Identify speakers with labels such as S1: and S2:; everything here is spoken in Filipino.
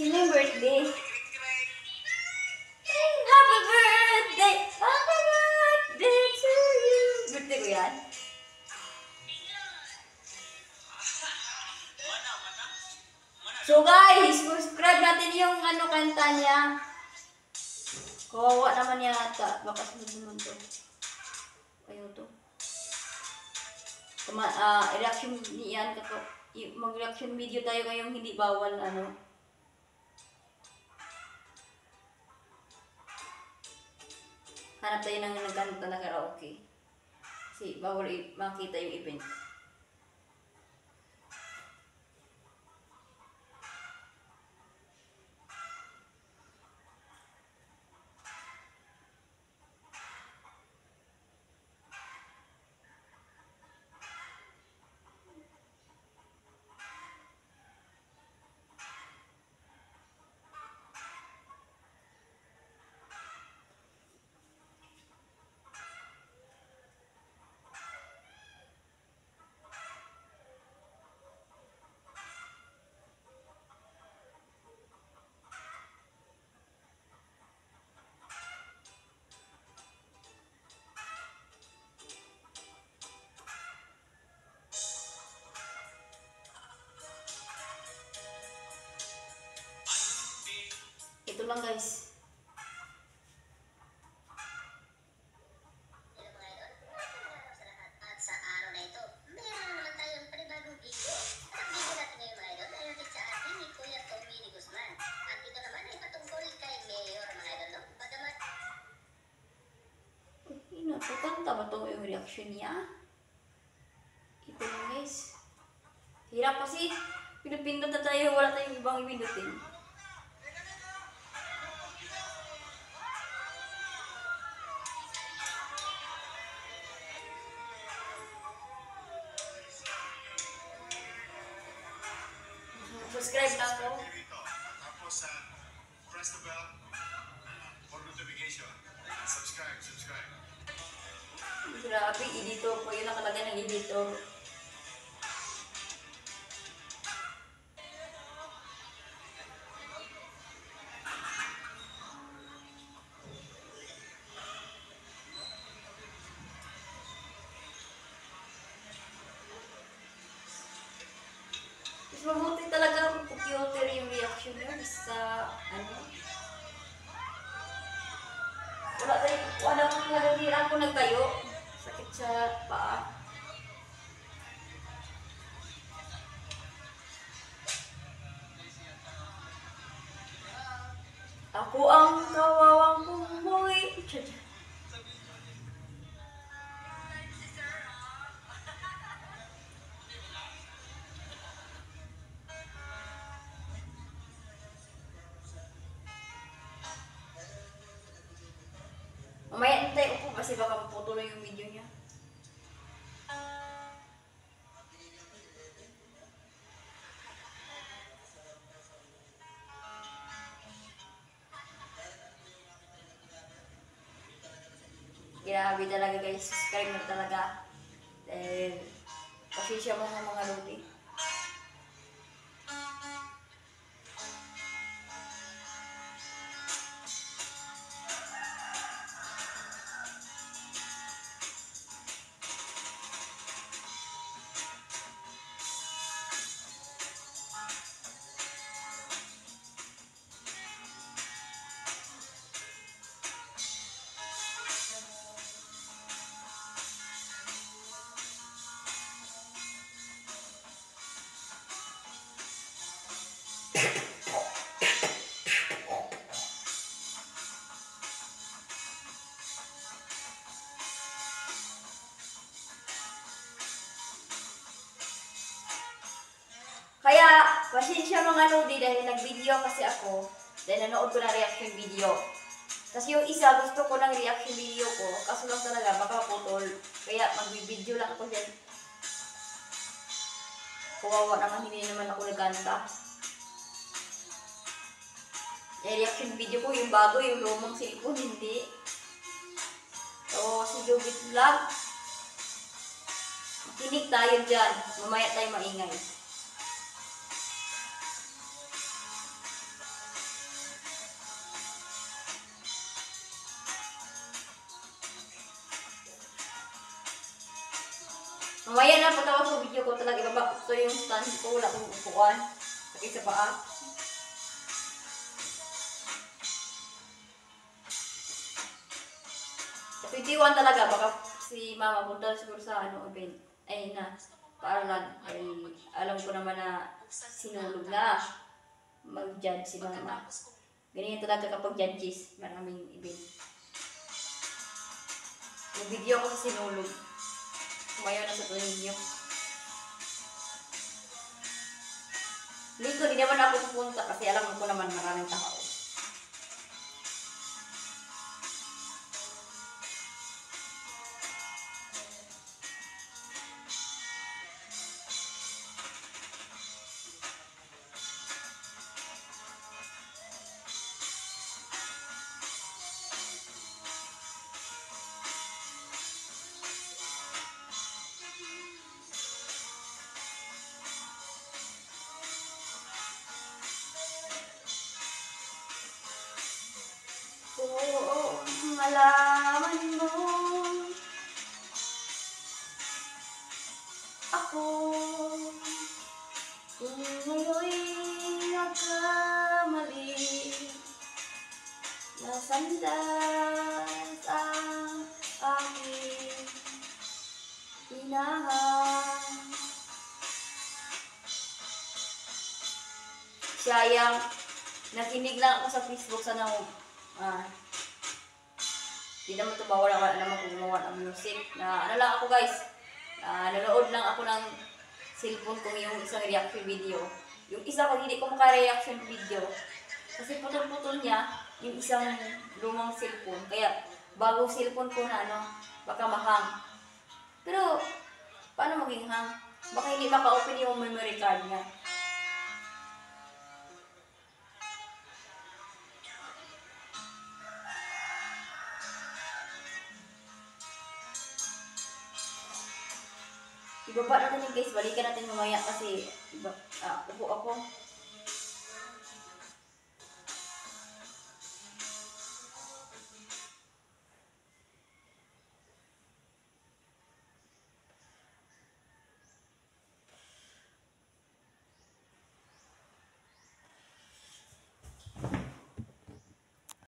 S1: Sino yung birthday? Happy birthday! Happy birthday to you! Birthday ko yan? So guys, subscribe natin yung kanta niya. Kawawa naman yata. Baka sunod naman to. Ayaw to. Reaction niyan ka to. Mag-reaction video tayo ngayong hindi bawal Hanap tayo ng nagkanta na karaoke. Kasi bawal makita yung event. Ito lang guys.
S2: Sa araw na ito, meron naman tayong panibagong video. At ang video natin ngayon mga idol ay hatid sa atin ni Kuya Tommy ni Guzman. At ito naman ay patungkol kay Mayor mga idol, no? Bagamat
S1: Napakanta ba ito yung reaction niya? Ito lang guys. Hirap kasi. Pinupindot na tayo. Wala tayong ibang ipindutin. Subscribe na ako.
S3: Tapos press the bell for notification. Subscribe.
S1: Grabe, editor po. Yun nakalagay ng editor. Mas mabuti talaga computer yung reaction yun sa wala ako nagtayo. Sakit sa paa. Ako ang kawawang bumuwi. Mamaya nintay upo kasi baka maputuloy yung video niya. Grabe talaga guys, subscribe na talaga. Pasensya mo mga lodi. Kaya, pasensya mga lodi dahil nag-video kasi ako. Dahil nanood ko ng reaction video. Kasi yung isa, gusto ko ng reaction video ko. Kaso lang talaga, baka putol. Kaya mag-video lang ako dyan. Kawawa naman, hindi naman ako nagkanta. Yung reaction video ko, yung bago, yung lumang cellphone, hindi. So, si Jubit Vlog. Makinig tayo dyan. Mamaya tayo maingay. Mamaya na pagtapos sa video ko talaga ibaba ko yung stand ko. Wala akong upuan. Sakit sa paa. Sa 21 talaga. Baka si mama punta siguro sa event. Ay na. Paaralan. Ay alam ko naman na sinulog na. Mag-judge si mama. Ganyan talaga kapag judges. Maraming event. Yung video ko sa sinulog. Kumayo na sa tuwing video. Linggo, di naman ako pupunta kasi alam ko naman maraming tao. Kung malaman mo ako, kung ngayon'y nagkamali, nasandas ang aking inahan. Sayang, nakinig lang ako sa Facebook sa hindi naman ito bawal naman kung gumawa ng music. Ano lang ako guys, nanonood lang ako ng cellphone kong yung isang reaction video. Yung isa pag hindi ko maka-reaction video, kasi putol-putol niya yung isang lumang cellphone. Kaya bagong cellphone ko na baka mahang. Pero paano maging hang? Baka hindi maka-open yung memory card niya. Ibaba natin yung guys, balikan natin mamaya kasi upo ako.